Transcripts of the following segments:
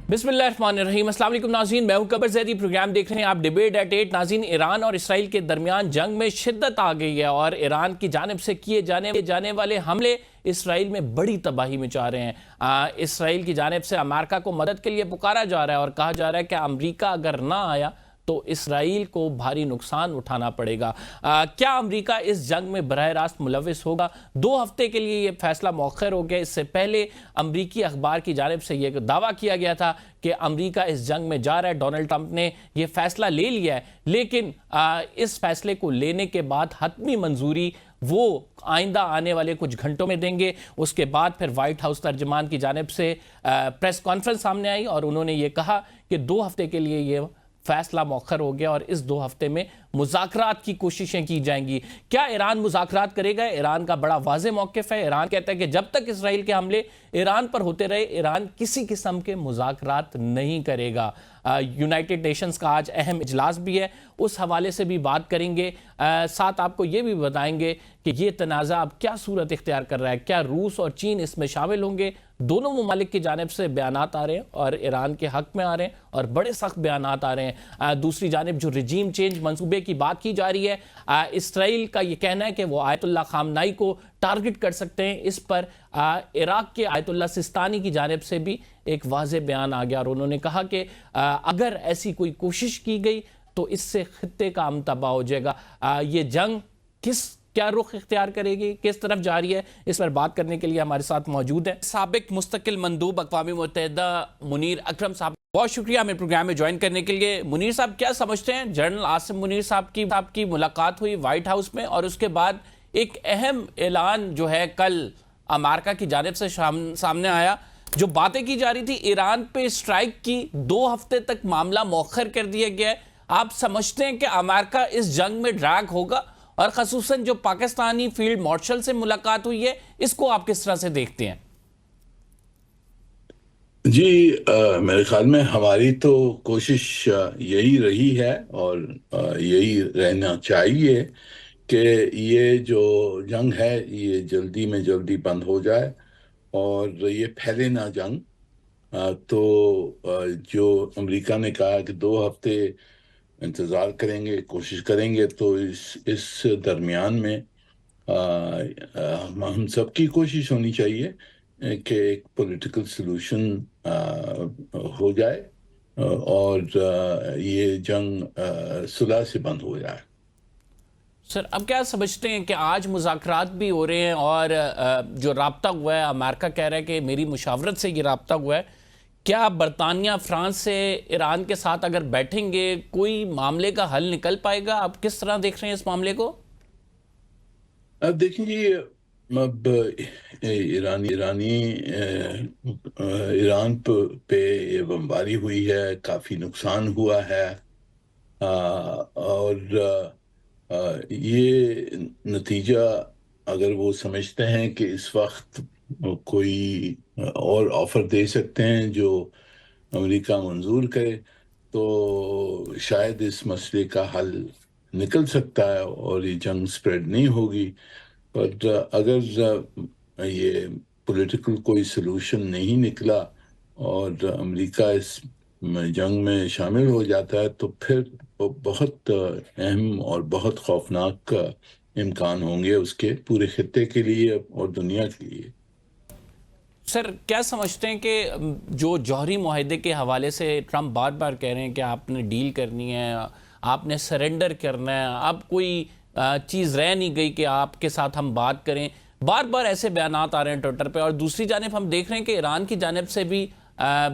بسم اللہ الرحمن الرحیم۔ السلام علیکم ناظرین، میں ہوں قبر زیدی، پروگرام دیکھ رہے ہیں آپ ڈیبیٹ ایٹ 8۔ ناظرین، ایران اور اسرائیل کے درمیان جنگ میں شدت آ گئی ہے اور ایران کی جانب سے کیے جانے والے حملے اسرائیل میں بڑی تباہی مچا رہے ہیں۔ اسرائیل کی جانب سے امریکہ کو مدد کے لیے پکارا جا رہا ہے اور کہا جا رہا ہے کہ امریکہ اگر نہ آیا تو اسرائیل کو بھاری نقصان اٹھانا پڑے گا۔ کیا امریکہ اس جنگ میں براہ راست ملوث ہوگا؟ 2 ہفتے کے لیے یہ فیصلہ مؤخر ہو گیا۔ اس سے پہلے امریکی اخبار کی جانب سے یہ دعویٰ کیا گیا تھا کہ امریکہ اس جنگ میں جا رہا ہے، ڈونلڈ ٹرمپ نے یہ فیصلہ لے لیا ہے، لیکن اس فیصلے کو لینے کے بعد حتمی منظوری وہ آئندہ آنے والے کچھ گھنٹوں میں دیں گے۔ اس کے بعد پھر وائٹ ہاؤس ترجمان کی جانب سے پریس کانفرنس سامنے آئی اور انہوں نے یہ کہا کہ 2 ہفتے کے لیے یہ فیصلہ مؤخر ہو گیا اور اس 2 ہفتے میں مذاکرات کی کوششیں کی جائیں گی۔ کیا ایران مذاکرات کرے گا؟ ایران کا بڑا واضح موقف ہے۔ ایران کہتا ہے کہ جب تک اسرائیل کے حملے ایران پر ہوتے رہے، ایران کسی قسم کے مذاکرات نہیں کرے گا۔ یونائٹڈ نیشنز کا آج اہم اجلاس بھی ہے، اس حوالے سے بھی بات کریں گے۔ ساتھ آپ کو یہ بھی بتائیں گے کہ یہ تنازع اب کیا صورت اختیار کر رہا ہے، کیا روس اور چین اس میں شامل ہوں گے؟ دونوں ممالک کی جانب سے بیانات آ رہے ہیں اور ایران کے حق میں آ رہے ہیں اور بڑے سخت بیانات آ رہے ہیں۔ دوسری جانب جو رجیم چینج منصوبے کی بات کی جا رہی ہے، اسرائیل کا یہ کہنا ہے کہ وہ آیت اللہ خامنائی کو ٹارگٹ کر سکتے ہیں۔ اس پر عراق کے آیت اللہ سستانی کی جانب سے بھی ایک واضح بیان آ گیا اور انہوں نے کہا کہ اگر ایسی کوئی کوشش کی گئی تو اس سے خطے کا امن تباہ ہو جائے گا۔ یہ جنگ کیا رخ اختیار کرے گی، کس طرف جاری ہے، اس پر بات کرنے کے لیے ہمارے ساتھ موجود ہے سابق مستقل مندوب اقوام متحدہ منیر اکرم صاحب۔ بہت شکریہ ہمیں پروگرام میں جوائن کرنے کے لیے۔ منیر صاحب، کیا سمجھتے ہیں؟ جنرل عاصم منیر صاحب کی ملاقات ہوئی وائٹ ہاؤس میں اور اس کے بعد ایک اہم اعلان جو ہے کل امریکہ کی جانب سے سامنے آیا۔ جو باتیں کی جا رہی تھی ایران پہ اسٹرائک کی، 2 ہفتے تک معاملہ مؤخر کر دیا گیا ہے۔ آپ سمجھتے ہیں کہ امریکہ اس جنگ میں ڈریگ ہوگا؟ اور خصوصاً جو پاکستانی فیلڈ مارشل سے ملاقات ہوئی ہے، اس کو آپ کس طرح سے دیکھتے ہیں؟ جی، میرے خیال میں ہماری تو کوشش یہی رہی ہے اور یہی رہنا چاہیے کہ یہ جو جنگ ہے یہ جلدی میں جلدی بند ہو جائے اور یہ پھیلے نہ جنگ۔ تو جو امریکہ نے کہا کہ 2 ہفتے انتظار کریں گے، کوشش کریں گے، تو اس درمیان میں ہم سب کی کوشش ہونی چاہیے کہ ایک پولیٹیکل سلوشن ہو جائے اور یہ جنگ صلح سے بند ہو جائے۔ سر، اب کیا سمجھتے ہیں کہ آج مذاکرات بھی ہو رہے ہیں اور جو رابطہ ہوا ہے، امریکہ کہہ رہا ہے کہ میری مشاورت سے یہ رابطہ ہوا ہے، کیا برطانیہ فرانس سے ایران کے ساتھ اگر بیٹھیں گے کوئی معاملے کا حل نکل پائے گا؟ آپ کس طرح دیکھ رہے ہیں اس معاملے کو؟ اب دیکھیں جی، اب ایران پہ یہ بمباری ہوئی ہے، کافی نقصان ہوا ہے، اور یہ نتیجہ اگر وہ سمجھتے ہیں کہ اس وقت کوئی اور آفر دے سکتے ہیں جو امریکہ منظور کرے تو شاید اس مسئلے کا حل نکل سکتا ہے اور یہ جنگ سپریڈ نہیں ہوگی۔ پر اگر یہ پولیٹیکل کوئی سلوشن نہیں نکلا اور امریکہ اس جنگ میں شامل ہو جاتا ہے تو پھر بہت اہم اور بہت خوفناک امکان ہوں گے اس کے پورے خطے کے لیے اور دنیا کے لیے۔ سر، کیا سمجھتے ہیں کہ جو جوہری معاہدے کے حوالے سے ٹرمپ بار بار کہہ رہے ہیں کہ آپ نے ڈیل کرنی ہے، آپ نے سرنڈر کرنا ہے، اب کوئی چیز رہ نہیں گئی کہ آپ کے ساتھ ہم بات کریں، بار بار ایسے بیانات آ رہے ہیں ٹویٹر پہ، اور دوسری جانب ہم دیکھ رہے ہیں کہ ایران کی جانب سے بھی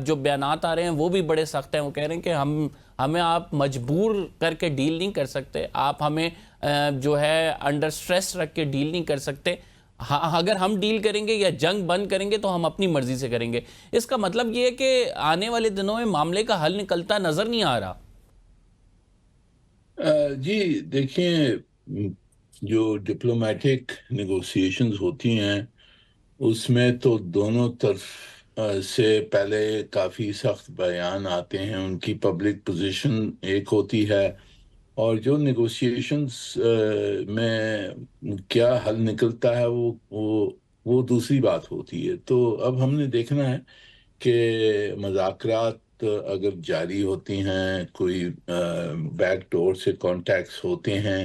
جو بیانات آ رہے ہیں وہ بھی بڑے سخت ہیں۔ وہ کہہ رہے ہیں کہ ہمیں آپ مجبور کر کے ڈیل نہیں کر سکتے، آپ ہمیں جو ہے انڈر سٹریس رکھ کے ڈیل نہیں کر سکتے، اگر ہم ڈیل کریں گے یا جنگ بند کریں گے تو ہم اپنی مرضی سے کریں گے۔ اس کا مطلب یہ ہے کہ آنے والے دنوں میں معاملے کا حل نکلتا نظر نہیں آ رہا۔ جی دیکھیں، جو ڈپلومیٹک نیگوسیشنز ہوتی ہیں اس میں تو دونوں طرف سے پہلے کافی سخت بیان آتے ہیں، ان کی پبلک پوزیشن ایک ہوتی ہے، اور جو نیگوسیشنز میں کیا حل نکلتا ہے وہ دوسری بات ہوتی ہے۔ تو اب ہم نے دیکھنا ہے کہ مذاکرات اگر جاری ہوتی ہیں، کوئی بیک ڈور سے کانٹیکٹس ہوتے ہیں،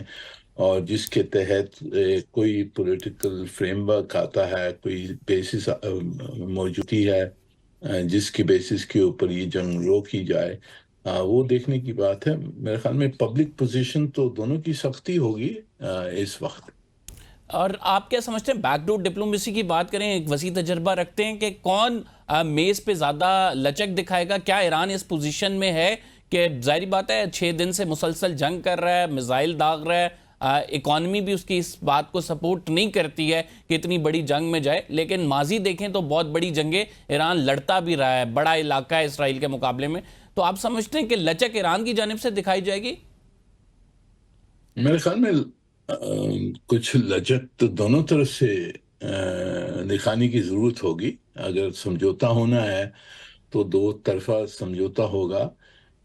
اور جس کے تحت کوئی پولیٹیکل فریم ورک آتا ہے، کوئی بیسس موجودی ہے جس کی بیسس کے اوپر یہ جنگ روکی جائے، وہ دیکھنے کی بات ہے۔ میرے خیال میں پبلک پوزیشن تو دونوں کی سختی ہوگی اس وقت۔ اور آپ کیا سمجھتے ہیں، بیک ڈور ڈپلومیسی کی بات کریں، ایک وسیع تجربہ رکھتے ہیں کہ کون میز پہ زیادہ لچک دکھائے گا؟ کیا ایران اس پوزیشن میں ہے کہ ظاہری بات ہے 6 دن سے مسلسل جنگ کر رہا ہے، میزائل داغ رہا ہے، اکانومی بھی اس کی اس بات کو سپورٹ نہیں کرتی ہے کہ اتنی بڑی جنگ میں جائے، لیکن ماضی دیکھیں تو بہت بڑی جنگیں ایران لڑتا بھی رہا ہے، بڑا علاقہ ہے اسرائیل کے مقابلے میں، تو آپ سمجھتے ہیں کہ لچک ایران کی جانب سے دکھائی جائے گی؟ میرے خیال میں کچھ لچک تو دونوں طرف سے دکھانے کی ضرورت ہوگی۔ اگر سمجھوتا ہونا ہے تو دو طرفہ سمجھوتا ہوگا۔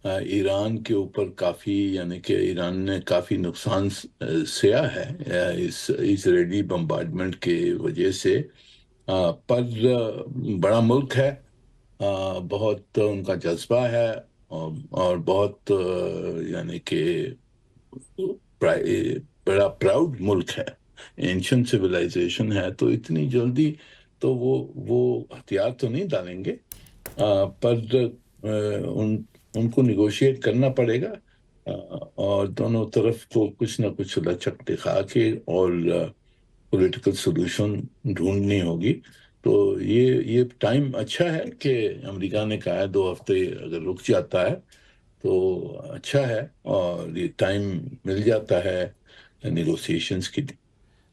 ایران کے اوپر کافی، یعنی کہ ایران نے کافی نقصان سیا ہے اس اسرائیلی بمبارڈمنٹ کی وجہ سے، پر بڑا ملک ہے، بہت ان کا جذبہ ہے، اور بہت یعنی کہ بڑا پراؤڈ ملک ہے، اینشنٹ سویلائزیشن ہے، تو اتنی جلدی تو وہ ہتھیار تو نہیں ڈالیں گے، پر ان کو نیگوشیٹ کرنا پڑے گا، اور دونوں طرف کو کچھ نہ کچھ لچک دکھا کے اور پولیٹیکل سولوشن ڈھونڈنی ہوگی۔ تو یہ ٹائم اچھا ہے کہ امریکہ نے کہا ہے 2 ہفتے اگر رک جاتا ہے تو اچھا ہے، اور یہ ٹائم مل جاتا ہے نیگوسیشنز کی۔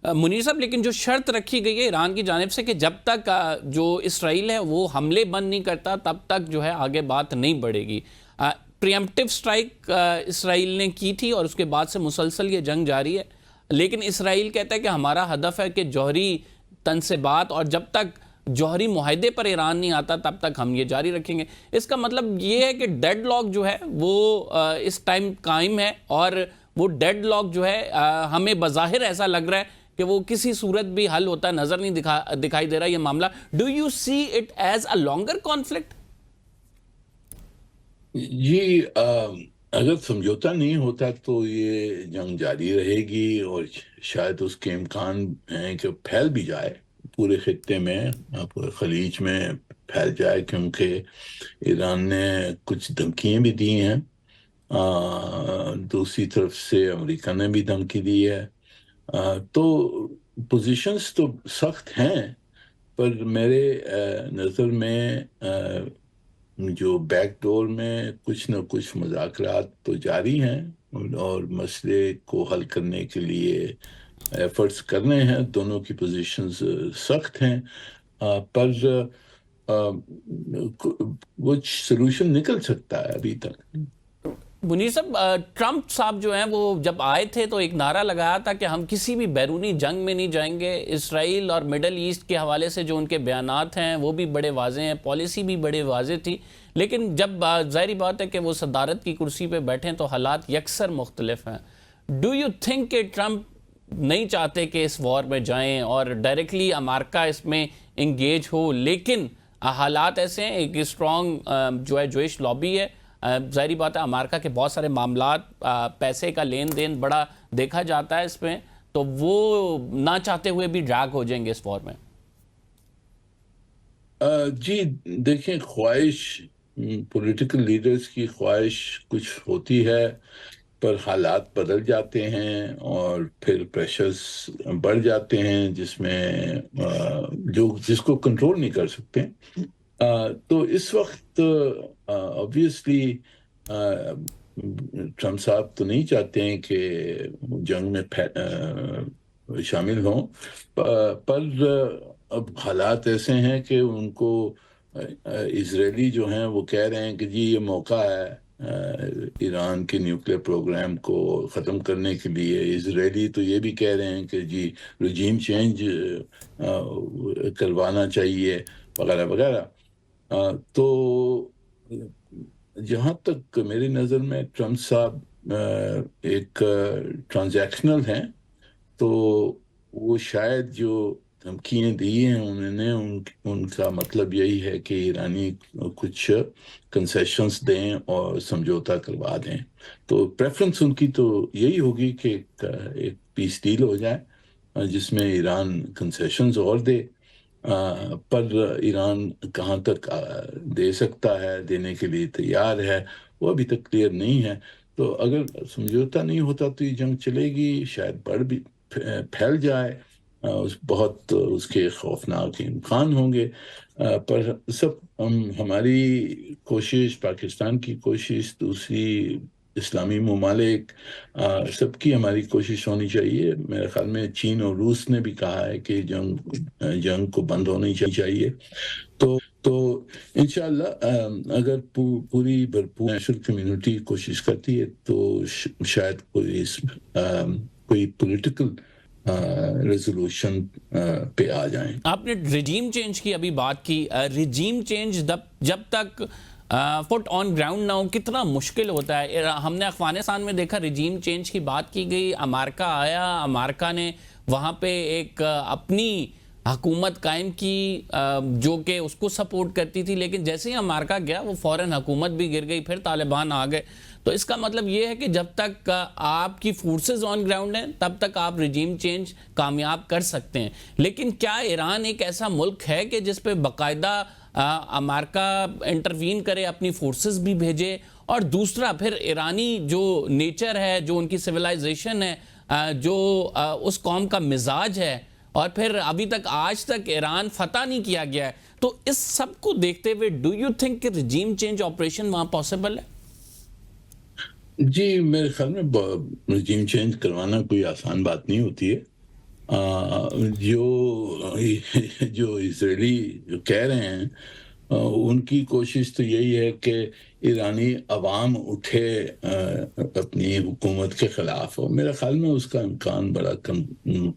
منیر صاحب، لیکن جو شرط رکھی گئی ہے ایران کی جانب سے کہ جب تک جو اسرائیل ہے وہ حملے بند نہیں کرتا تب تک جو ہے آگے بات نہیں بڑھے گی۔ پریمپٹیو سٹرائک اسرائیل نے کی تھی اور اس کے بعد سے مسلسل یہ جنگ جاری ہے، لیکن اسرائیل کہتا ہے کہ ہمارا ہدف ہے کہ جوہری تنصیبات، اور جب تک جوہری معاہدے پر ایران نہیں آتا تب تک ہم یہ جاری رکھیں گے۔ اس کا مطلب یہ ہے کہ ڈیڈ لاک جو ہے وہ اس ٹائم قائم ہے، اور وہ ڈیڈ لاک جو ہے ہمیں بظاہر ایسا لگ رہا ہے کہ وہ کسی صورت بھی حل ہوتا نظر نہیں دکھائی دے رہا یہ معاملہ۔ Do you see it as a longer conflict? جی، اگر سمجھوتا نہیں ہوتا تو یہ جنگ جاری رہے گی، اور شاید اس کے امکان ہیں کہ پھیل بھی جائے پورے خطے میں، پورے خلیج میں پھیل جائے، کیونکہ ایران نے کچھ دھمکیاں بھی دی ہیں، دوسری طرف سے امریکہ نے بھی دھمکی دی ہے، تو پوزیشنز تو سخت ہیں، پر میرے نظر میں جو بیک ڈور میں کچھ نہ کچھ مذاکرات تو جاری ہیں، اور مسئلے کو حل کرنے کے لیے ایفرٹس کرنے ہیں، دونوں کی پوزیشنز سخت ہیں، پر کچھ سلوشن نکل سکتا ہے ابھی تک۔ منیر صاحب، ٹرمپ صاحب جو ہیں وہ جب آئے تھے تو ایک نعرہ لگایا تھا کہ ہم کسی بھی بیرونی جنگ میں نہیں جائیں گے۔ اسرائیل اور مڈل ایسٹ کے حوالے سے جو ان کے بیانات ہیں وہ بھی بڑے واضح ہیں، پالیسی بھی بڑے واضح تھی، لیکن جب ظاہری بات ہے کہ وہ صدارت کی کرسی پہ بیٹھیں تو حالات یکسر مختلف ہیں۔ ڈو یو تھنک کہ ٹرمپ نہیں چاہتے کہ اس وار میں جائیں اور ڈائریکٹلی امریکہ اس میں انگیج ہو، لیکن حالات ایسے ہیں، ایک اسٹرانگ جو ہے جوئش لابی ہے، ظاہری بات ہے امریکہ کے بہت سارے معاملات، پیسے کا لین دین بڑا دیکھا جاتا ہے اس میں، تو وہ نہ چاہتے ہوئے بھی ڈریگ ہو جائیں گے اس وار میں؟ جی دیکھیں، خواہش، پولیٹیکل لیڈرز کی خواہش کچھ ہوتی ہے، پر حالات بدل جاتے ہیں اور پھر پریشرز بڑھ جاتے ہیں جس میں جس کو کنٹرول نہیں کر سکتے۔ تو اس وقت obviously ٹرمپ صاحب تو نہیں چاہتے ہیں کہ جنگ میں شامل ہوں، پر اب حالات ایسے ہیں کہ ان کو اسرائیلی جو ہیں وہ کہہ رہے ہیں کہ جی یہ موقع ہے ایران کے نیوکلیر پروگرام کو ختم کرنے کے لیے۔ اسرائیلی تو یہ بھی کہہ رہے ہیں کہ جی رجیم چینج کروانا چاہیے، وغیرہ وغیرہ۔ تو جہاں تک میری نظر میں ٹرمپ صاحب ایک ٹرانزیکشنل ہیں، تو وہ شاید جو دھمکیاں دی ہیں انہوں نے، ان کا مطلب یہی ہے کہ ایرانی کچھ کنسیشنز دیں اور سمجھوتا کروا دیں. تو پریفرنس ان کی تو یہی ہوگی کہ ایک پیس ڈیل ہو جائے جس میں ایران کنسیشنز اور دے، پر ایران کہاں تک دے سکتا ہے، دینے کے لیے تیار ہے، وہ ابھی تک کلیئر نہیں ہے. تو اگر سمجھوتا نہیں ہوتا تو یہ جنگ چلے گی، شاید بڑھ بھی پھیل جائے، بہت اس کے خوفناک امکان ہوں گے. پر ہماری کوشش، پاکستان کی کوشش، دوسری اسلامی ممالک، سب کی ہماری کوشش ہونی چاہیے. میرے خیال میں چین اور روس نے بھی کہا ہے کہ جنگ کو بند ہونی چاہیے. تو انشاءاللہ اگر پوری بھرپور نیشنل کمیونٹی کوشش کرتی ہے تو شاید کوئی پولیٹیکل ریزولوشن پہ آ جائیں. آپ نے ریجیم چینج کی ابھی بات کی. ریجیم چینج جب تک فٹ آن گراؤنڈ نہ ہو کتنا مشکل ہوتا ہے. ہم نے افغانستان میں دیکھا ریجیم چینج کی بات کی گئی، امریکہ آیا، امریکہ نے وہاں پہ ایک اپنی حکومت قائم کی جو کہ اس کو سپورٹ کرتی تھی، لیکن جیسے ہی امریکہ گیا وہ فوراً حکومت بھی گر گئی، پھر طالبان آ گئے. تو اس کا مطلب یہ ہے کہ جب تک آپ کی فورسز آن گراؤنڈ ہیں تب تک آپ ریجیم چینج کامیاب کر سکتے ہیں. لیکن کیا ایران ایک ایسا ملک ہے کہ جس پہ باقاعدہ امریکہ انٹروین کرے، اپنی فورسز بھی بھیجے؟ اور دوسرا پھر ایرانی جو نیچر ہے، جو ان کی سویلائزیشن ہے، جو اس قوم کا مزاج ہے، اور پھر ابھی تک آج تک ایران فتح نہیں کیا گیا ہے. تو اس سب کو دیکھتے ہوئے ڈو یو تھنک کہ ریجیم چینج آپریشن وہاں پاسبل ہے؟ جی میرے خیال میں ریجیم چینج کروانا کوئی آسان بات نہیں ہوتی ہے. جو اسرائیلی جو کہہ رہے ہیں ان کی کوشش تو یہی ہے کہ ایرانی عوام اٹھے اپنی حکومت کے خلاف. اور میرے خیال میں اس کا امکان بڑا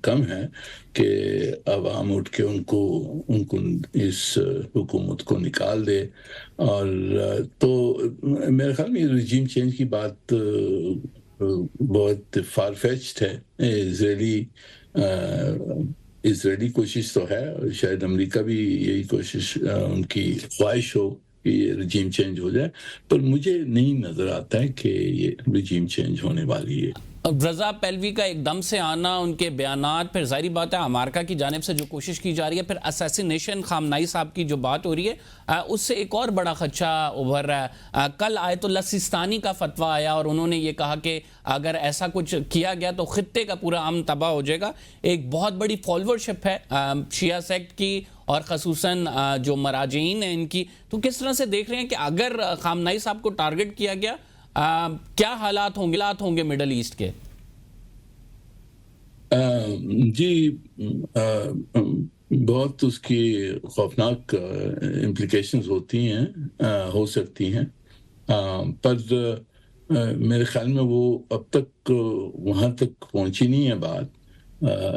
کم ہے کہ عوام اٹھ کے ان کو اس حکومت کو نکال دے. اور تو میرے خیال میں ریجیم چینج کی بات بہت فار فیچڈ ہے. اسرائیلی کوشش تو ہے، اور شاید امریکہ بھی یہی کوشش، ان کی خواہش ہو کہ یہ رجیم چینج ہو جائے، پر مجھے نہیں نظر آتا ہے کہ یہ رجیم چینج ہونے والی ہے. رضا پہلوی کا ایک دم سے آنا، ان کے بیانات، پھر ظاہری بات ہے امریکہ کی جانب سے جو کوشش کی جا رہی ہے، پھر اسیسینیشن خامنائی صاحب کی جو بات ہو رہی ہے، اس سے ایک اور بڑا خدشہ ابھر رہا ہے. کل آیت اللہ سیستانی کا فتویٰ آیا اور انہوں نے یہ کہا کہ اگر ایسا کچھ کیا گیا تو خطے کا پورا امن تباہ ہو جائے گا. ایک بہت بڑی فالوورشپ ہے شیعہ سیکٹ کی، اور خصوصاً جو مراجعین ہیں ان کی. تو کس طرح سے دیکھ رہے ہیں کہ اگر خامنائی صاحب کو ٹارگٹ کیا گیا، کیا حالات ہوں گے مڈل ایسٹ کے؟ جی بہت اس کی خوفناک امپلیکیشنز ہو سکتی ہیں، پر میرے خیال میں وہ اب تک وہاں تک پہنچی نہیں ہے بات.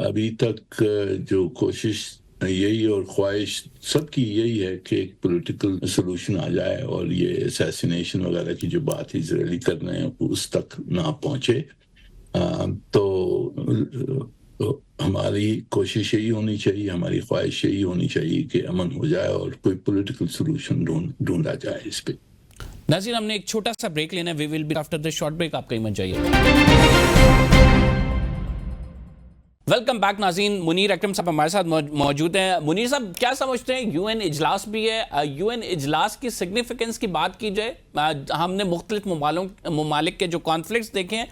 ابھی تک جو کوشش یہی اور خواہش سب کی یہی ہے کہ ایک پولیٹیکل سولوشن آ جائے اور یہ اسیسینیشن وغیرہ کی جو بات اسرائیلی کر رہے ہیں اس تک نہ پہنچے. تو ہماری کوشش یہی ہونی چاہیے، ہماری خواہش یہی ہونی چاہیے کہ امن ہو جائے اور کوئی پولیٹیکل سولوشن ڈھونڈا جائے اس پہ. ناظرین ہم نے ایک چھوٹا سا بریک لینا ہے. We will be after this short break. آپ کہیں مت جائیے. ویلکم بیک ناظرین. منیر اکرم صاحب ہمارے ساتھ موجود ہیں. منیر صاحب کیا سمجھتے ہیں، یو این اجلاس بھی ہے، یو این اجلاس کی سگنیفیکنس کی بات کی جائے، ہم نے مختلف ممالک کے جو کانفلکٹس دیکھے ہیں،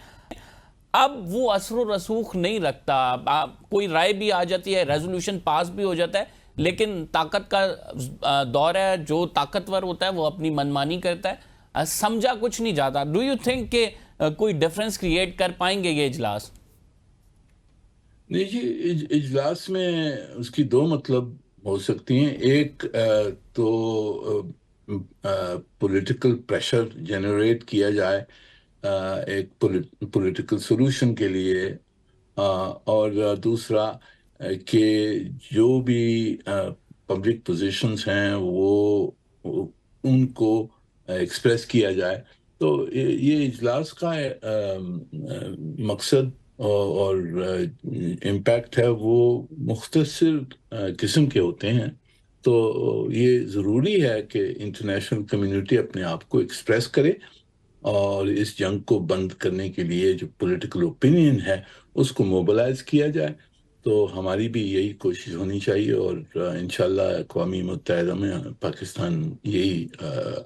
اب وہ اثر و رسوخ نہیں رکھتا. کوئی رائے بھی آ جاتی ہے، ریزولوشن پاس بھی ہو جاتا ہے، لیکن طاقت کا دور ہے، جو طاقتور ہوتا ہے وہ اپنی منمانی کرتا ہے، سمجھا کچھ نہیں جاتا. ڈو یو تھنک کہ کوئی ڈیفرنس کریٹ کر پائیں گے یہ اجلاس؟ نہیں جی، اجلاس میں اس کی دو مطلب ہو سکتی ہیں. ایک تو پولیٹیکل پریشر جنریٹ کیا جائے ایک پولیٹیکل سولوشن کے لیے، اور دوسرا کہ جو بھی پبلک پوزیشنز ہیں وہ ان کو ایکسپریس کیا جائے. تو یہ اجلاس کا مقصد اور امپیکٹ ہے وہ مختصر قسم کے ہوتے ہیں. تو یہ ضروری ہے کہ انٹرنیشنل کمیونٹی اپنے آپ کو ایکسپریس کرے اور اس جنگ کو بند کرنے کے لیے جو پولیٹیکل اوپینین ہے اس کو موبلائز کیا جائے. تو ہماری بھی یہی کوشش ہونی چاہیے اور انشاءاللہ اقوام متحدہ میں پاکستان یہی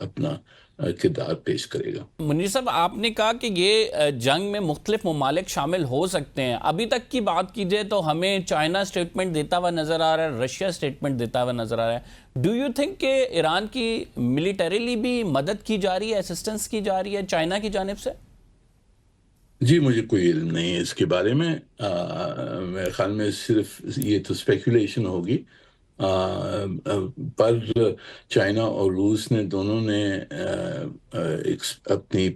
اپنا کردار پیش کرے گا. منیر صاحب، آپ نے کہا کہ یہ جنگ میں مختلف ممالک شامل ہو سکتے ہیں. ابھی تک کی بات کی جائے تو ہمیں چائنا سٹیٹمنٹ دیتا ہوا نظر آ رہا ہے، رشیا سٹیٹمنٹ دیتا ہوا نظر آ رہا ہے. ڈو یو تھنک کہ ایران کی ملیٹریلی بھی مدد کی جا رہی ہے، اسسٹنس کی جا رہی ہے چائنا کی جانب سے؟ جی مجھے کوئی علم نہیں ہے اس کے بارے میں. میرے خیال میں صرف یہ تو اسپیکولیشن ہوگی. پر چائنا اور روس نے دونوں نے اپنی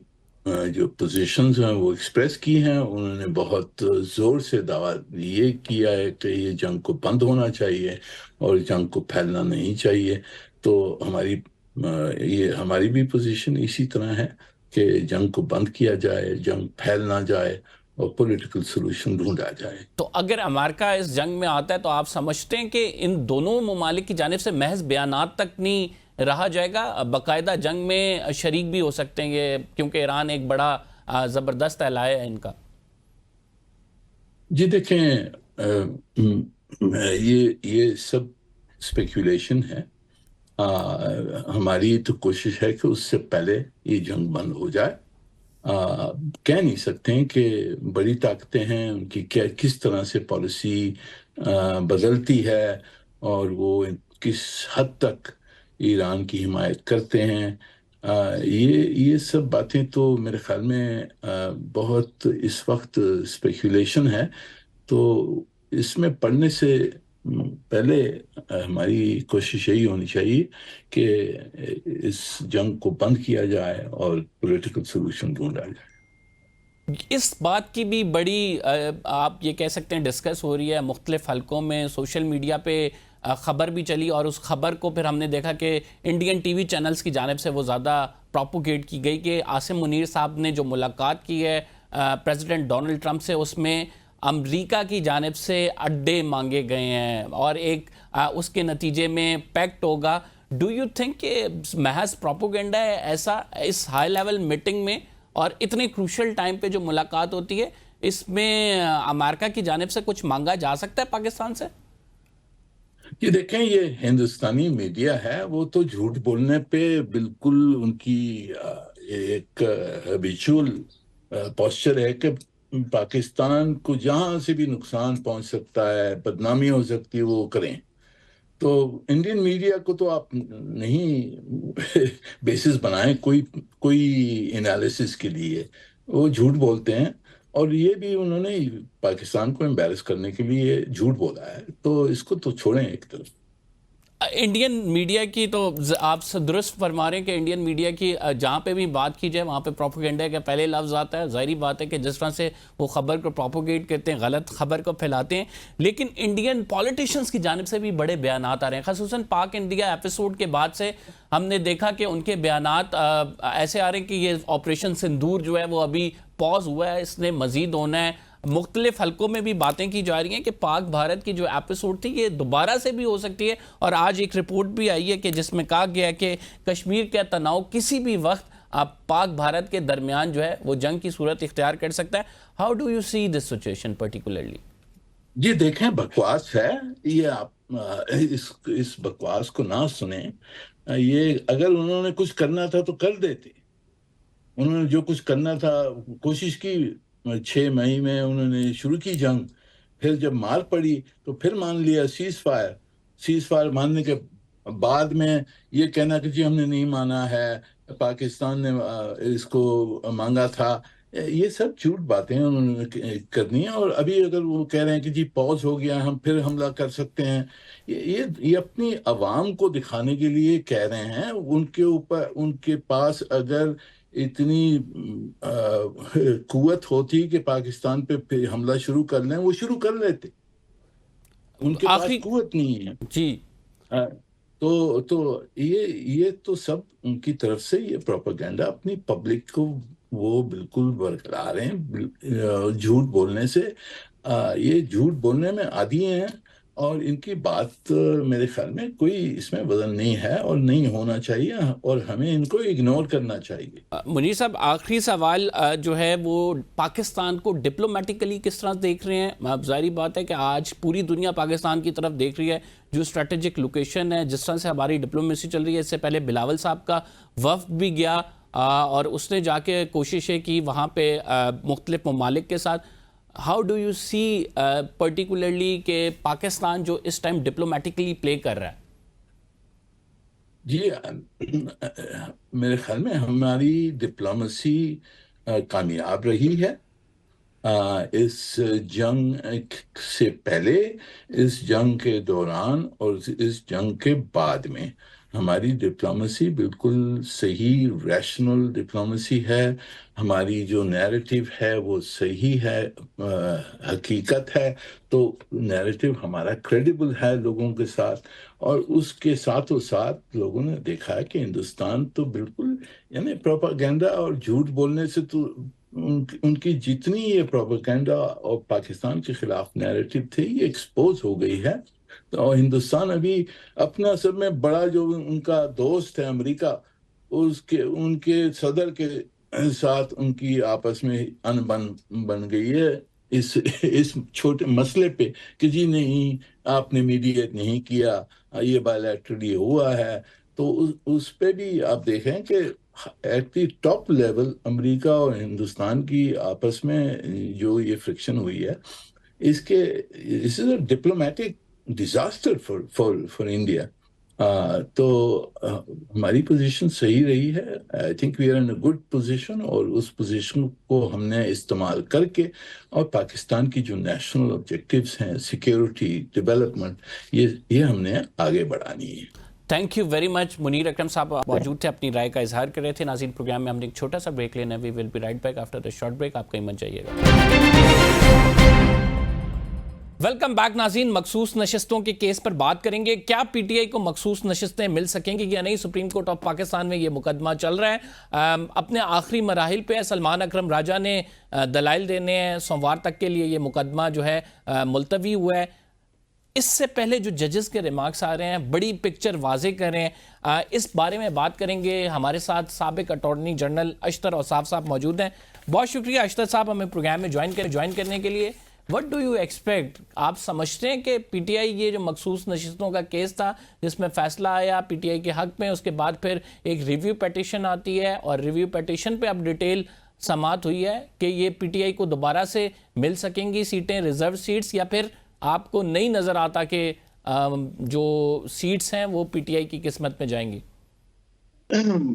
جو پوزیشنز ہیں وہ ایکسپریس کی ہیں. انہوں نے بہت زور سے دعویٰ یہ کیا ہے کہ یہ جنگ کو بند ہونا چاہیے اور جنگ کو پھیلنا نہیں چاہیے. تو ہماری بھی پوزیشن اسی طرح ہے کہ جنگ کو بند کیا جائے، جنگ پھیل نہ جائے اور پولیٹیکل سلوشن ڈھونڈا جائے. تو اگر امریکہ اس جنگ میں آتا ہے تو آپ سمجھتے ہیں کہ ان دونوں ممالک کی جانب سے محض بیانات تک نہیں رہا جائے گا، باقاعدہ جنگ میں شریک بھی ہو سکتے ہیں یہ، کیونکہ ایران ایک بڑا زبردست علاقہ ہے ان کا؟ جی دیکھیں، یہ سب اسپیکولیشن ہے. ہماری تو کوشش ہے کہ اس سے پہلے یہ جنگ بند ہو جائے. کہہ نہیں سکتے ہیں کہ بڑی طاقتیں ہیں ان کی کس طرح سے پالیسی بدلتی ہے اور وہ کس حد تک ایران کی حمایت کرتے ہیں. یہ سب باتیں تو میرے خیال میں بہت اس وقت اسپیکولیشن ہے. تو اس میں پڑھنے سے پہلے ہماری کوشش یہی ہونی چاہیے کہ اس جنگ کو بند کیا جائے اور پولیٹیکل سولوشن ڈھونڈا جائے. اس بات کی بھی بڑی آپ یہ کہہ سکتے ہیں ڈسکس ہو رہی ہے مختلف حلقوں میں، سوشل میڈیا پہ خبر بھی چلی اور اس خبر کو پھر ہم نے دیکھا کہ انڈین ٹی وی چینلز کی جانب سے وہ زیادہ پروپوگیٹ کی گئی کہ عاصم منیر صاحب نے جو ملاقات کی ہے پریزیڈنٹ ڈونلڈ ٹرمپ سے، اس میں امریکہ کی جانب سے اڈے مانگے گئے ہیں اور ایک اس کے نتیجے میں پیکٹ ہوگا. ڈو یو تھنک کہ محض پروپوگنڈا ہے ایسا اس ہائی لیول میٹنگ میں، اور اتنے کروشل ٹائم پہ جو ملاقات ہوتی ہے اس میں امریکہ کی جانب سے کچھ مانگا جا سکتا ہے پاکستان سے؟ یہ دیکھیں، یہ ہندوستانی میڈیا ہے، وہ تو جھوٹ بولنے پہ بالکل ان کی ایک ہیبیچول پوسچر ہے کہ پاکستان کو جہاں سے بھی نقصان پہنچ سکتا ہے، بدنامی ہو سکتی ہے، وہ کریں. تو انڈین میڈیا کو تو آپ نہیں بیسس بنائیں کوئی انالیسس کے لیے. وہ جھوٹ بولتے ہیں اور یہ بھی انہوں نے پاکستان کو امبیرس کرنے کے لیے جھوٹ بولا ہے. تو اس کو تو چھوڑیں ایک طرف. انڈین میڈیا کی تو آپ درست فرما رہے ہیں کہ انڈین میڈیا کی جہاں پہ بھی بات کی جائے وہاں پہ پروپیگنڈا کا پہلے لفظ آتا ہے. ظاہری بات ہے کہ جس طرح سے وہ خبر کو پروپیگیٹ کرتے ہیں، غلط خبر کو پھیلاتے ہیں. لیکن انڈین پولیٹیشنز کی جانب سے بھی بڑے بیانات آ رہے ہیں، خصوصاً پاک انڈیا ایپیسوڈ کے بعد سے ہم نے دیکھا کہ ان کے بیانات ایسے آ رہے ہیں کہ یہ آپریشن سندور جو ہے وہ ابھی پاز ہوا ہے، اس نے مزید ہونا ہے. مختلف حلقوں میں بھی باتیں کی جا رہی ہیں کہ پاک بھارت کی جو ایپیسوڈ تھی یہ دوبارہ سے بھی ہو سکتی ہے. اور آج ایک رپورٹ بھی آئی ہے کہ جس میں کہا گیا ہے کہ کشمیر کا تناؤ کسی بھی وقت پاک بھارت کے درمیان جو ہے وہ جنگ کی صورت اختیار کر سکتا ہے. How do you see this situation particularly? جی دیکھیں، بکواس ہے یہ. آپ اس بکواس کو نہ سنیں. یہ اگر انہوں نے کچھ کرنا تھا تو کر دیتے. انہوں نے جو کچھ کرنا تھا کوشش کی. 6 مئی میں انہوں نے شروع کی جنگ، پھر جب مار پڑی تو پھر مان لیا سیز فائر ماننے کے بعد میں یہ کہنا کہ جی ہم نے نہیں مانا ہے، پاکستان نے اس کو مانگا تھا. یہ سب جھوٹ باتیں انہوں نے کرنی ہیں. اور ابھی اگر وہ کہہ رہے ہیں کہ جی پاز ہو گیا، ہم پھر حملہ کر سکتے ہیں، یہ اپنی عوام کو دکھانے کے لیے کہہ رہے ہیں. ان کے پاس اگر اتنی قوت ہوتی کہ پاکستان پہ حملہ شروع کر لیں، وہ شروع کر لیتے. ان کے پاس قوت نہیں ہے. جی تو یہ تو سب ان کی طرف سے یہ پروپیگنڈا اپنی پبلک کو وہ بالکل برقرار ہیں جھوٹ بولنے سے. یہ جھوٹ بولنے میں عادی ہیں، اور ان کی بات میرے خیال میں کوئی اس میں وزن نہیں ہے اور نہیں ہونا چاہیے، اور ہمیں ان کو اگنور کرنا چاہیے. منیر صاحب، آخری سوال جو ہے وہ پاکستان کو ڈپلومیٹیکلی کس طرح دیکھ رہے ہیں؟ اب ظاہری بات ہے کہ آج پوری دنیا پاکستان کی طرف دیکھ رہی ہے، جو اسٹریٹجک لوکیشن ہے، جس طرح سے ہماری ڈپلومیسی چل رہی ہے. اس سے پہلے بلاول صاحب کا وفد بھی گیا اور اس نے جا کے کوششیں کی وہاں پہ مختلف ممالک کے ساتھ. How do you see particularly کہ پاکستان جو اس ٹائم ڈپلومیٹیکلی پلے کر رہا ہے؟ جی، میرے خیال میں ہماری ڈپلومیسی کامیاب رہی ہے. اس جنگ سے پہلے، اس جنگ کے دوران اور اس جنگ کے بعد میں ہماری ڈپلومیسی بالکل صحیح ریشنل ڈپلومیسی ہے. ہماری جو نیریٹو ہے وہ صحیح ہے، حقیقت ہے. تو نیریٹو ہمارا کریڈیبل ہے لوگوں کے ساتھ، اور اس کے ساتھ ساتھ لوگوں نے دیکھا ہے کہ ہندوستان تو بالکل، یعنی پروپاگینڈا اور جھوٹ بولنے سے تو ان کی جتنی یہ پروپاگینڈا اور پاکستان کے خلاف نیریٹو تھی یہ ایکسپوز ہو گئی ہے. اور ہندوستان ابھی اپنا سب میں بڑا جو ان کا دوست ہے امریکہ، ان کے صدر کے ساتھ ان کی آپس میں انبن بن گئی ہے اس چھوٹے مسئلے پہ کہ جی نہیں، آپ نے میڈیٹ نہیں کیا، یہ بائیلیٹرلی ہوا ہے. تو اس پہ بھی آپ دیکھیں کہ ایٹ دی ٹاپ لیول امریکہ اور ہندوستان کی آپس میں جو یہ فرکشن ہوئی ہے، this is a diplomatic disaster for India. تو ہماری پوزیشن صحیح رہی ہے. I think we are in a good position, اور اس پوزیشن کو ہم نے استعمال کر کے اور پاکستان کی جو نیشنل آبجیکٹیوز ہیں، سیکیورٹی، ڈیولپمنٹ، یہ ہم نے آگے بڑھانی ہے. Thank you very much. Munir Akram صاحب موجود تھے، اپنی رائے کا اظہار کر رہے تھے. ناظرین، پروگرام میں ہم نے ایک چھوٹا سا بریک لینا ہے. We will be right back after the short break. آپ کہیں مت جائیے گا. ویلکم بیک ناظرین. مخصوص نشستوں کے کیس پر بات کریں گے. کیا پی ٹی آئی کو مخصوص نشستیں مل سکیں گی یا نہیں؟ سپریم کورٹ آف پاکستان میں یہ مقدمہ چل رہا ہے. اپنے آخری مراحل پہ سلمان اکرم راجہ نے دلائل دینے ہیں. سوموار تک کے لیے یہ مقدمہ جو ہے ملتوی ہوا ہے. اس سے پہلے جو ججز کے ریمارکس آ رہے ہیں بڑی پکچر واضح کر رہے ہیں. اس بارے میں بات کریں گے. ہمارے ساتھ سابق اٹارنی جنرل اشتر اوصاف صاحب موجود ہیں. بہت شکریہ اشتر صاحب ہمیں پروگرام میں جوائن کرنے کے لیے. What do you expect? آپ سمجھتے ہیں کہ پی ٹی آئی یہ جو مخصوص نشستوں کا کیس تھا جس میں فیصلہ آیا پی ٹی آئی کے حق میں، اس کے بعد پھر ایک ریویو پیٹیشن آتی ہے اور ریویو پیٹیشن پہ اب ڈیٹیل سماعت ہوئی ہے کہ یہ پی ٹی آئی کو دوبارہ سے مل سکیں گی سیٹیں، ریزرو سیٹس، یا پھر آپ کو نہیں نظر آتا کہ جو سیٹس ہیں وہ پی ٹی آئی کی قسمت میں جائیں گی؟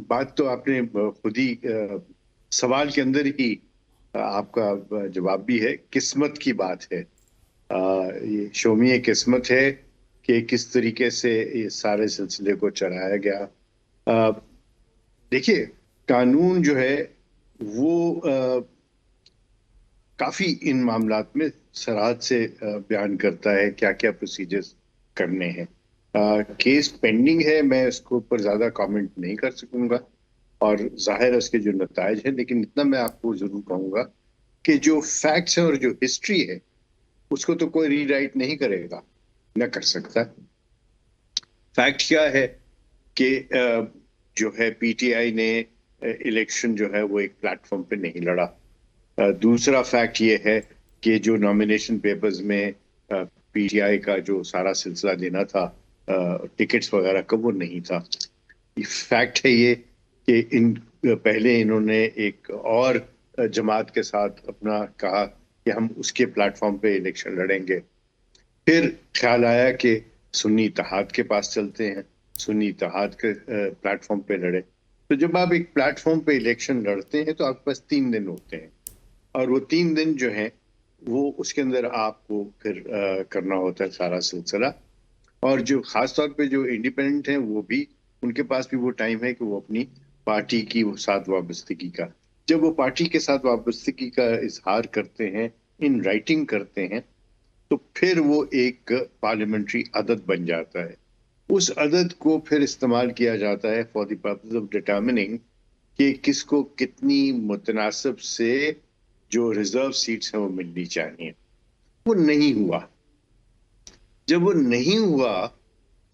بات تو آپ نے خود ہی سوال کے اندر ہی آپ کا جواب بھی ہے. قسمت کی بات ہے. یہ شومی قسمت ہے کہ کس طریقے سے یہ سارے سلسلے کو چلایا گیا. دیکھیے، قانون جو ہے وہ کافی ان معاملات میں سراحت سے بیان کرتا ہے کیا کیا پروسیجرز کرنے ہیں. کیس پینڈنگ ہے، میں اس کو اوپر زیادہ کامنٹ نہیں کر سکوں گا، اور ظاہر ہے اس کے جو نتائج ہیں، لیکن اتنا میں آپ کو ضرور کہوں گا کہ جو فیکٹس ہیں اور جو ہسٹری ہے اس کو تو کوئی ری رائٹ نہیں کرے گا، نہ کر سکتا. فیکٹ کیا ہے کہ جو ہے پی ٹی آئی نے الیکشن جو ہے وہ ایک پلیٹ فارم پہ نہیں لڑا. دوسرا فیکٹ یہ ہے کہ جو نامینیشن پیپرز میں پی ٹی آئی کا جو سارا سلسلہ دینا تھا ٹکٹس وغیرہ کا، وہ نہیں تھا. فیکٹ ہے یہ کہ پہلے انہوں نے ایک اور جماعت کے ساتھ اپنا کہا کہ ہم اس کے پلیٹ فارم پہ الیکشن لڑیں گے. پھر خیال آیا کہ سنی اتحاد کے پاس چلتے ہیں، سنی اتحاد کے پلیٹ فارم پہ لڑے. تو جب آپ ایک پلیٹ فارم پہ الیکشن لڑتے ہیں تو آپ کے پاس 3 دن ہوتے ہیں، اور وہ 3 دن جو ہیں وہ اس کے اندر آپ کو پھر کرنا ہوتا ہے سارا سلسلہ. اور جو خاص طور پہ جو انڈیپینڈنٹ ہیں وہ بھی، ان کے پاس بھی وہ ٹائم ہے کہ وہ اپنی پارٹی کی ساتھ وابستگی کا، جب وہ پارٹی کے ساتھ وابستگی کا اظہار کرتے ہیں، ان رائٹنگ کرتے ہیں، تو پھر وہ ایک پارلیمنٹری عدد بن جاتا ہے. اس عدد کو پھر استعمال کیا جاتا ہے فار دی پرپز آف ڈٹرمننگ کہ کس کو کتنی متناسب سے جو ریزرو سیٹس ہیں وہ ملنی چاہیے. وہ نہیں ہوا. جب وہ نہیں ہوا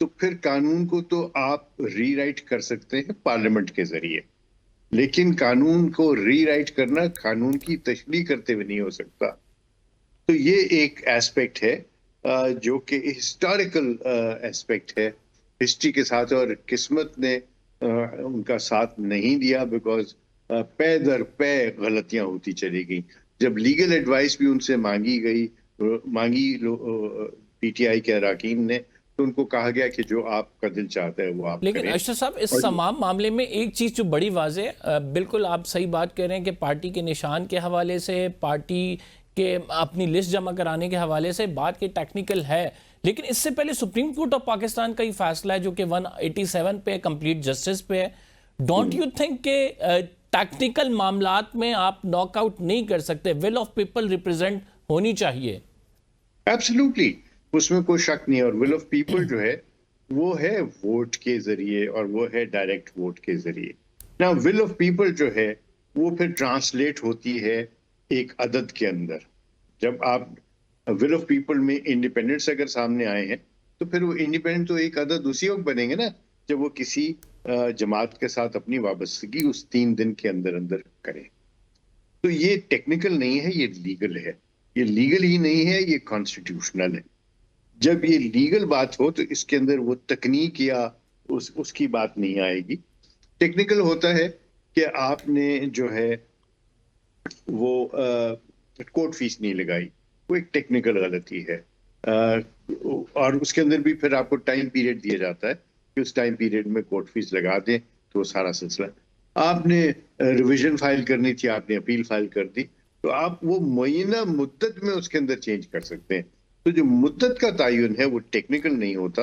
تو پھر قانون کو تو آپ ری رائٹ کر سکتے ہیں پارلیمنٹ کے ذریعے، لیکن قانون کو ری رائٹ کرنا قانون کی تشریح کرتے ہوئے نہیں ہو سکتا. تو یہ ایک ایسپیکٹ ہے جو کہ ہسٹوریکل ایسپیکٹ ہے ہسٹری کے ساتھ، اور قسمت نے ان کا ساتھ نہیں دیا، بیکاز پے در پے غلطیاں ہوتی چلی گئیں. جب لیگل ایڈوائس بھی ان سے مانگی پی ٹی آئی کے اراکین نے، تو ان کو کہا گیا کہ جو آپ کا دل چاہتا ہے وہ آپ لیکن کریں. اشرف صاحب اس تمام معاملے میں ایک چیز جو بڑی واضح ہے، بالکل آپ صحیح بات کہہ رہے ہیں کہ پارٹی کے نشان کے حوالے سے، پارٹی کے اپنی لسٹ جمع کرانے کے حوالے سے بات کی ٹیکنیکل ہے، لیکن اس سے پہلے سپریم کورٹ آف پاکستان کا ہی فیصلہ ہے جو کہ 187 پہ کمپلیٹ جسٹس پہ ہے. ڈونٹ یو تھنک کہ ٹیکنیکل معاملات میں آپ ناک آؤٹ نہیں کر سکتے؟ ول آف پیپل ریپرزینٹ ہونی چاہیے. ایبسلیوٹلی، اس میں کوئی شک نہیں. اور ول آف پیپل جو ہے وہ ہے ووٹ کے ذریعے، اور وہ ہے ڈائریکٹ ووٹ کے ذریعے. نا ول آف پیپل جو ہے وہ پھر ٹرانسلیٹ ہوتی ہے ایک عدد کے اندر. جب آپ ول آف پیپل میں انڈیپینڈنٹس اگر سامنے آئے ہیں تو پھر وہ انڈیپینڈنٹ تو ایک عدد اسی وقت بنیں گے نا جب وہ کسی جماعت کے ساتھ اپنی وابستگی اس 3 دن کے اندر کریں. تو یہ ٹیکنیکل نہیں ہے، یہ لیگل ہے. یہ لیگل ہی نہیں ہے، یہ کانسٹیٹیوشنل ہے. جب یہ لیگل بات ہو تو اس کے اندر وہ تکنیک یا اس کی بات نہیں آئے گی. ٹیکنیکل ہوتا ہے کہ آپ نے جو ہے وہ کورٹ فیس نہیں لگائی، وہ ایک ٹیکنیکل غلطی ہے. اور اس کے اندر بھی پھر آپ کو ٹائم پیریڈ دیا جاتا ہے کہ اس ٹائم پیریڈ میں کورٹ فیس لگا دیں تو وہ سارا سلسلہ. آپ نے ریویژن فائل کرنی تھی، آپ نے اپیل فائل کر دی، تو آپ وہ معینہ مدت میں اس کے اندر چینج کر سکتے ہیں. تو جو مدت کا تعین ہے وہ ٹیکنیکل نہیں ہوتا،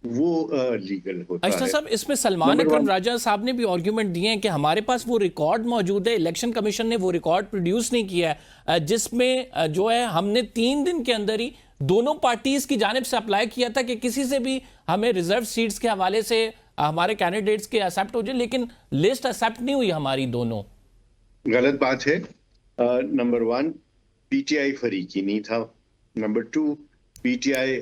وہ لیگل ہوتا ہے. اشرف صاحب اس میں سلمان اکرم راجہ صاحب نے بھی آرگیومنٹ دیے ہیں کہ ہمارے پاس وہ ریکارڈ موجود ہے، الیکشن کمیشن نے وہ ریکارڈ پروڈیوس نہیں کیا ہے، جس میں جو ہے ہم نے 3 دن کے اندر ہی دونوں پارٹیز کی جانب سے اپلائی کیا تھا کہ کسی سے بھی ہمیں ریزرو سیٹس کے حوالے سے ہمارے کینڈیڈیٹس کے ایکسیپٹ ہو جائے، لیکن لسٹ ایکسیپٹ نہیں ہوئی ہماری دونوں. غلط بات ہے. نمبر 1 پی ٹی آئی فریقی نہیں تھا. نمبر 2 پی ٹی آئی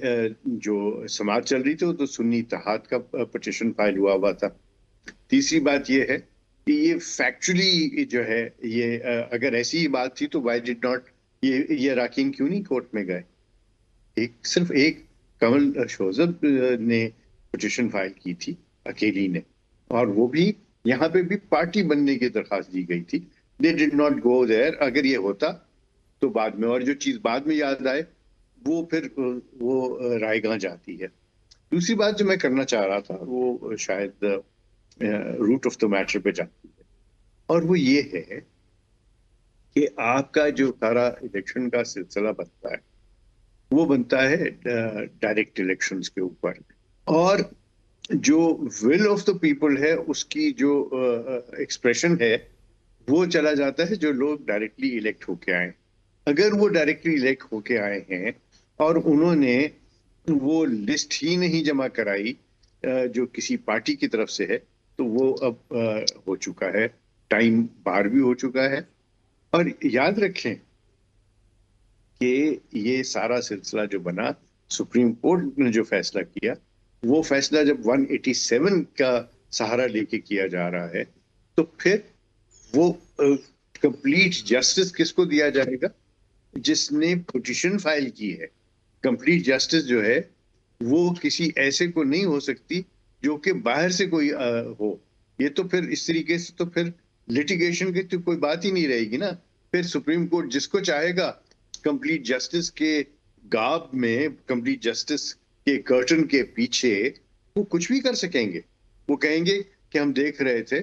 جو سماعت چل رہی تھی وہ تو سنی اتحاد کا پٹیشن فائل ہوا تھا. تیسری بات یہ ہے کہ یہ فیکچولی جو ہے یہ اگر ایسی ہی بات تھی تو وائی ڈڈ ناٹ یہ اراکین کیوں نہیں کورٹ میں گئے؟ صرف ایک کمل شوذب نے پٹیشن فائل کی تھی اکیلی نے، اور وہ بھی یہاں پہ بھی پارٹی بننے کی درخواست دی گئی تھی. They did not go there. اگر یہ ہوتا تو بعد میں، اور جو چیز بعد میں یاد آئے وہ پھر وہ رائے گاہ جاتی ہے. دوسری بات جو میں کرنا چاہ رہا تھا وہ شاید روٹ آف دا میٹر پہ جاتی ہے، اور وہ یہ ہے کہ آپ کا جو سارا الیکشن کا سلسلہ بنتا ہے وہ بنتا ہے ڈائریکٹ الیکشنز کے اوپر، اور جو ول آف دا پیپل ہے اس کی جو ایکسپریشن ہے وہ چلا جاتا ہے جو لوگ ڈائریکٹلی الیکٹ ہو کے آئے. اگر وہ ڈائریکٹلی الیکٹ ہو کے آئے ہیں اور انہوں نے وہ لسٹ ہی نہیں جمع کرائی جو کسی پارٹی کی طرف سے ہے، تو وہ اب ہو چکا ہے، ٹائم باہر بھی ہو چکا ہے. اور یاد رکھیں کہ یہ سارا سلسلہ جو بنا، سپریم کورٹ نے جو فیصلہ کیا، وہ فیصلہ جب 187 کا سہارا لے کے کیا جا رہا ہے، تو پھر وہ کمپلیٹ جسٹس کس کو دیا جائے گا؟ جس نے پٹیشن فائل کی ہے. کمپلیٹ جسٹس جو ہے وہ کسی ایسے کو نہیں ہو سکتی جو کہ باہر سے کوئی ہو. یہ تو پھر اس طریقے سے تو پھر لٹیگیشن کی تو کوئی بات ہی نہیں رہے گی نا. پھر سپریم کورٹ جس کو چاہے گا کمپلیٹ جسٹس کے گاب میں، کمپلیٹ جسٹس کے کرٹن کے پیچھے وہ کچھ بھی کر سکیں گے. وہ کہیں گے کہ ہم دیکھ رہے تھے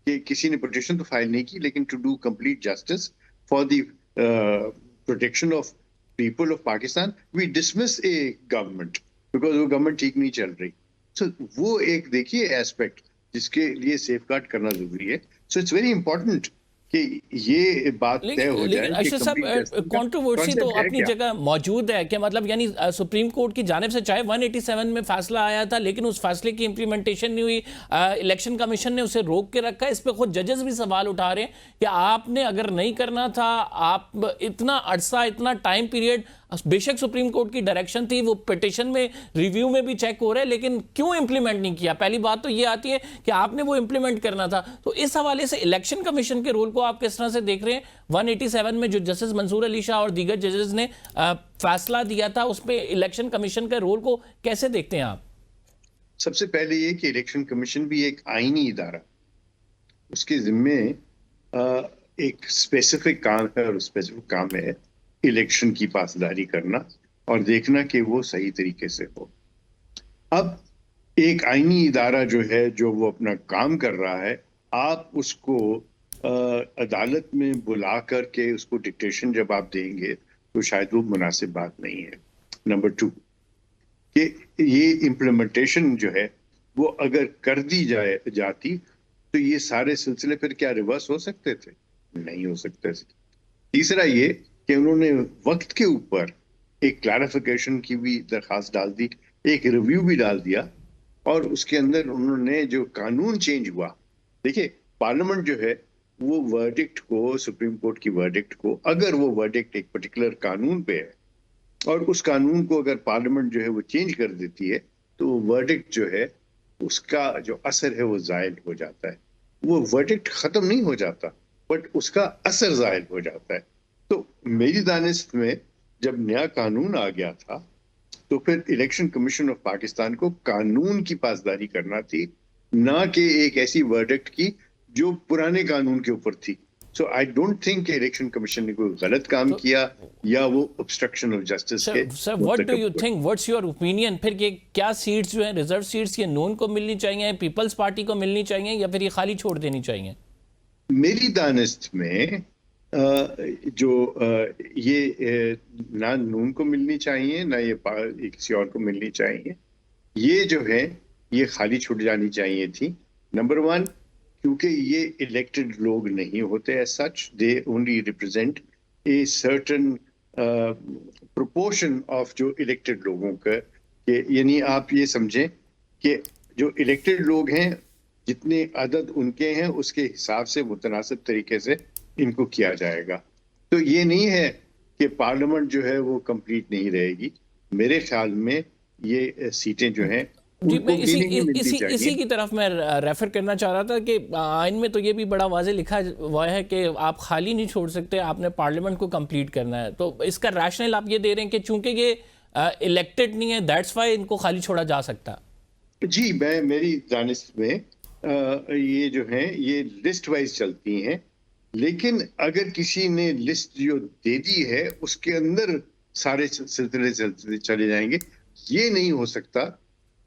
کہ کسی نے پٹیشن تو فائل نہیں کی، لیکن to do complete justice for the protection of people of Pakistan we dismiss a government because وہ گورنمنٹ ٹھیک نہیں چل رہی. سو وہ ایک دیکھیے ایسپیکٹ جس کے لیے سیف گارڈ کرنا ضروری ہے. سو اٹس ویری امپورٹنٹ کہ یہ بات طے ہو جائے لیکن اشرف صاحب کنٹروورسی تو اپنی جگہ موجود ہے کہ مطلب یعنی سپریم کورٹ کی جانب سے چاہے 187 میں فیصلہ آیا تھا لیکن اس فیصلے کی امپلیمنٹیشن نہیں ہوئی، الیکشن کمیشن نے اسے روک کے رکھا ہے. اس پہ خود ججز بھی سوال اٹھا رہے ہیں کہ آپ نے اگر نہیں کرنا تھا، آپ اتنا عرصہ اتنا ٹائم پیریڈ، بے شک سپریم کورٹ کی ڈائریکشن تھی، وہ پیٹیشن میں ریویو میں بھی چیک ہو رہا ہے، لیکن کیوں امپلیمنٹ نہیں کیا؟ پہلی بات تو یہ آتی ہے کہ آپ نے وہ امپلیمنٹ کرنا تھا. تو اس حوالے سے الیکشن کمیشن کے رول کو آپ کس طرح سے دیکھ رہے ہیں؟ 187 میں جو جسٹس منصور علی شاہ اور دیگر ججز نے فیصلہ دیا تھا، اس پہ الیکشن کمیشن کے رول کو کیسے دیکھتے ہیں آپ؟ سب سے پہلے یہ کہ الیکشن کمیشن بھی ایک آئینی ادارہ، اس کے ذمے ایک اسپیسیفک کام ہے، اور اسپیسیفک کام ہے الیکشن کی پاسداری کرنا اور دیکھنا کہ وہ صحیح طریقے سے ہو. اب ایک آئینی ادارہ جو ہے، جو وہ اپنا کام کر رہا ہے، آپ اس کو عدالت میں بلا کر کے اس کو ڈکٹیشن جب آپ دیں گے تو شاید وہ مناسب بات نہیں ہے. نمبر 2 کہ یہ امپلیمنٹیشن جو ہے وہ اگر کر دی جاتی تو یہ سارے سلسلے پھر کیا ریورس ہو سکتے تھے؟ نہیں ہو سکتے تھے. تیسرا یہ کہ انہوں نے وقت کے اوپر ایک کلیریفیکیشن کی بھی درخواست ڈال دی، ایک ریویو بھی ڈال دیا، اور اس کے اندر انہوں نے جو قانون چینج ہوا، دیکھیں پارلیمنٹ جو ہے وہ ورڈکٹ کو، سپریم کورٹ کی ورڈکٹ کو، اگر وہ ورڈکٹ ایک پرٹیکولر قانون پہ ہے اور اس قانون کو اگر پارلیمنٹ جو ہے وہ چینج کر دیتی ہے تو وہ ورڈکٹ جو ہے اس کا جو اثر ہے وہ زائل ہو جاتا ہے. وہ ورڈکٹ ختم نہیں ہو جاتا بٹ اس کا اثر زائل ہو جاتا ہے. تو میری دانست میں جب نیا قانون آ گیا تھا تو پھر الیکشن کمیشن آف پاکستان کو قانون کی پاسداری کرنا تھی، نہ کہ ایک ایسی ورڈکٹ کی جو پرانے قانون کے اوپر تھی. سو آئی ڈونٹ تھنک کہ الیکشن کمیشن نے کوئی غلط کام کیا یا وہ obstruction of justice کے. سر what do you think, what's your opinion؟ پھر یہ کیا سیٹس جو ہیں ریزرو سیٹس یہ نون کو ملنی چاہیے، پیپلز پارٹی کو ملنی چاہیے، یا پھر یہ خالی چھوڑ دینی چاہیے؟ میری دانست میں جو یہ نہ نون کو ملنی چاہیے نہ یہ کسی اور کو ملنی چاہیے، یہ جو ہے یہ خالی چھوٹ جانی چاہیے تھی. نمبر 1 کیونکہ یہ الیکٹڈ لوگ نہیں ہوتے as such, they only represent a certain proportion of جو الیکٹڈ لوگوں کا، کہ یعنی آپ یہ سمجھیں کہ جو الیکٹڈ لوگ ہیں جتنے عدد ان کے ہیں اس کے حساب سے متناسب طریقے سے ان کو کیا جائے گا. تو یہ نہیں ہے کہ پارلیمنٹ جو ہے وہ کمپلیٹ نہیں رہے گی. میرے خیال میں یہ سیٹیں جو ہیں اسی کی طرف میں ریفر کرنا چاہ رہا تھا کہ آئین میں تو یہ بھی بڑا واضح لکھا ہوا ہے کہ آپ خالی نہیں چھوڑ سکتے، آپ نے پارلیمنٹ کو کمپلیٹ کرنا ہے. تو اس کا ریشنل آپ یہ دے رہے ہیں کہ چونکہ یہ الیکٹڈ نہیں ہے دیٹس وائی ان کو خالی چھوڑا جا سکتا؟ جی، میری دانست میں یہ جو ہیں یہ لسٹ وائز چلتی ہیں، لیکن اگر کسی نے لسٹ جو دے دی ہے اس کے اندر سارے سلسلے چلے جائیں گے. یہ نہیں ہو سکتا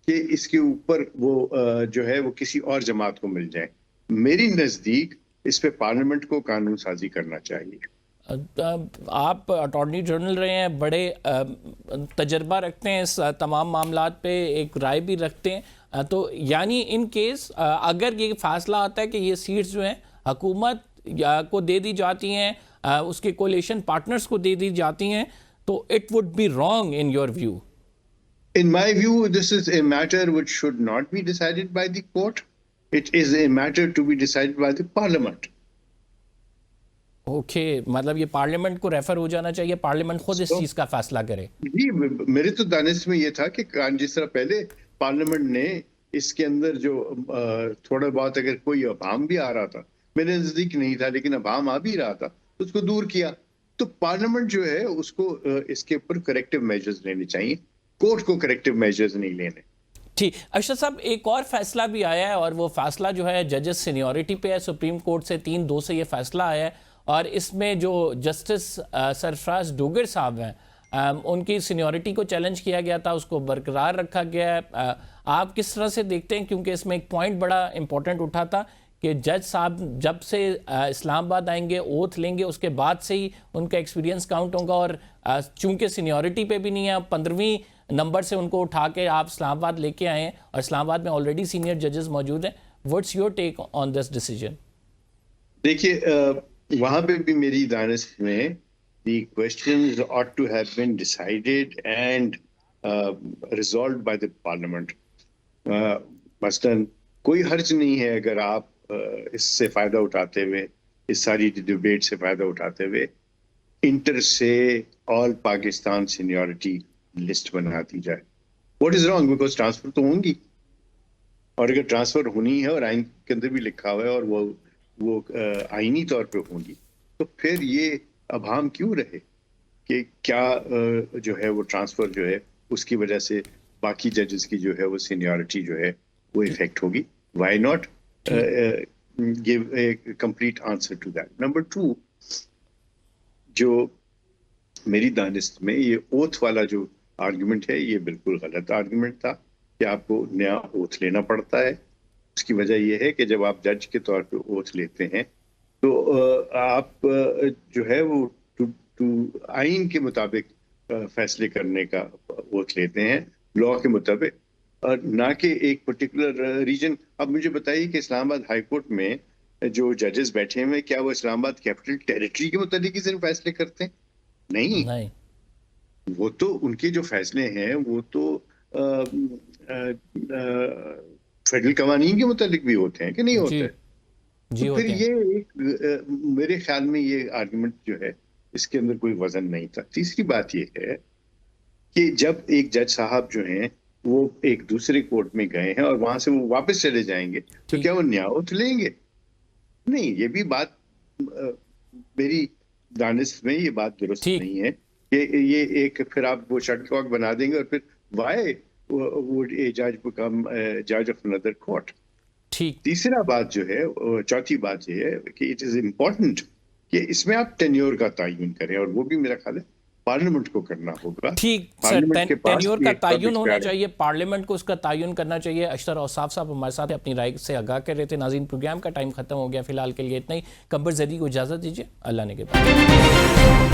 کہ اس کے اوپر وہ جو ہے وہ کسی اور جماعت کو مل جائے. میری نزدیک اس پہ پارلیمنٹ کو قانون سازی کرنا چاہیے. آپ اٹارنی جنرل رہے ہیں، بڑے تجربہ رکھتے ہیں اس تمام معاملات پہ، ایک رائے بھی رکھتے ہیں. تو یعنی ان کیس اگر یہ فیصلہ آتا ہے کہ یہ سیٹس جو ہیں حکومت کو دے دی جاتی ہیں، اس کے کولیشن پارٹنرز کو دے دی جاتی ہیں، تو it would be wrong in your view? In my view, this is a matter which should not be decided by the court. It is a matter to be decided by the parliament. Okay, مطلب یہ parliament کو refer ہو جانا چاہیے، parliament خود اس چیز کا فیصلہ کرے. جی، میرے تو دانش میں یہ تھا کہ جس طرح پہلے پارلیمنٹ نے اس کے اندر جو تھوڑا بہت اگر کوئی ابہام بھی آ رہا تھا، میرے نزدیک نہیں تھا لیکن ابہام آ بھی رہا تھا، اس کو دور کیا. تو پارلیمنٹ جو ہے اس کو اس کے اوپر کریکٹیو میجرز لینے چاہیے، کورٹ کو کریکٹیو میجرز نہیں لینے. ٹھیک. اشرف صاحب، ایک اور فیصلہ بھی آیا ہے اور وہ فیصلہ جو ہے ججز سینیورٹی پہ ہے. سپریم کورٹ سے 3-2 سے یہ فیصلہ آیا ہے اور اس میں جو جسٹس سرفراز ڈوگر صاحب ہیں ان کی سینیورٹی کو چیلنج کیا گیا تھا، اس کو برقرار رکھا گیا ہے. آپ کس طرح سے دیکھتے ہیں؟ کیونکہ اس میں ایک پوائنٹ بڑا امپورٹنٹ اٹھا تھا کہ جج صاحب جب سے اسلام آباد آئیں گے، اوتھ لیں گے، اس کے بعد سے ہی ان کا ایکسپیرینس کاؤنٹ ہوگا، اور چونکہ سینیورٹی پہ بھی نہیں ہے، 15ویں نمبر سے ان کو اٹھا کے آپ اسلام آباد لے کے آئے ہیں اور اسلام آباد میں آلریڈی سینئر ججز موجود ہیں. What's your take on this decision? دیکھیے، وہاں پہ بھی میری دانست میں the questions ought to have been decided and resolved by the parliament. مثلاً کوئی حرج نہیں ہے اگر آپ اس سے فائدہ اٹھاتے ہوئے، اس ساری ڈیبیٹ سے فائدہ اٹھاتے ہوئے انٹر سے آل پاکستان سینیورٹی لسٹ بنا دی جائے. What is wrong? Because transfer تو ہوں گی، اور اگر ٹرانسفر ہونی ہے اور آئین کے اندر بھی لکھا ہوا ہے اور وہ آئینی طور پہ ہوں گی، تو پھر یہ ابہام کیوں رہے کہ کیا جو ہے وہ ٹرانسفر جو ہے اس کی وجہ سے باقی ججز کی جو ہے وہ سینیورٹی جو ہے وہ افیکٹ ہوگی. Why not give a complete answer to that. Number 2، جو میری دانست میں یہ اوتھ والا جو آرگومنٹ ہے یہ بالکل غلط آرگومنٹ تھا کہ آپ کو نیا اوتھ لینا پڑتا ہے. اس کی وجہ یہ ہے کہ جب آپ جج کے طور پہ اوتھ لیتے ہیں تو آپ جو ہے وہ آئین کے مطابق فیصلے کرنے کا اوتھ لیتے ہیں، لا کے مطابق، اور نہ کہ ایک پرٹیکولر ریجن. اب مجھے بتائیے کہ اسلام آباد ہائی کورٹ میں جو ججز بیٹھے ہوئے کیا وہ اسلام آباد کیپٹل ٹیریٹری کے متعلق ہی صرف فیصلے کرتے ہیں؟ نہیں، وہ تو ان کے جو فیصلے ہیں وہ تو فیڈرل قوانین کے متعلق بھی ہوتے ہیں کہ نہیں ہوتے؟ تو پھر یہ ایک میرے خیال میں یہ آرگومنٹ جو ہے اس کے اندر کوئی وزن نہیں تھا. تیسری بات یہ ہے کہ جب ایک جج صاحب جو ہیں وہ ایک دوسرے کورٹ میں گئے ہیں اور وہاں سے وہ واپس چلے جائیں گے تو کیا وہ نیا اوتھ لیں گے؟ نہیں، یہ بھی بات میری دانست میں یہ بات درست نہیں ہے کہ یہ ایک پھر آپ وہ شٹل کاک بنا دیں گے اور پھر Y would a judge become a judge of another court. تیسرا بات جو ہے، چوتھی بات یہ ہے کہ اٹ از امپورٹنٹ کہ اس میں آپ ٹینیور کا تعین کریں، اور وہ بھی میرا خیال ہے پارلیمنٹ کو کرنا ہوگا. ٹھیک سر، ٹینیور کا تعین ہونا چاہیے، پارلیمنٹ کو اس کا تعین کرنا چاہیے. اشتر اوصاف صاحب ہمارے ساتھ اپنی رائے سے آگاہ کر رہے تھے. ناظرین، پروگرام کا ٹائم ختم ہو گیا، فی الحال کے لیے اتنا ہی. قمر زیدی کو اجازت دیجیے، اللہ نے کے بعد.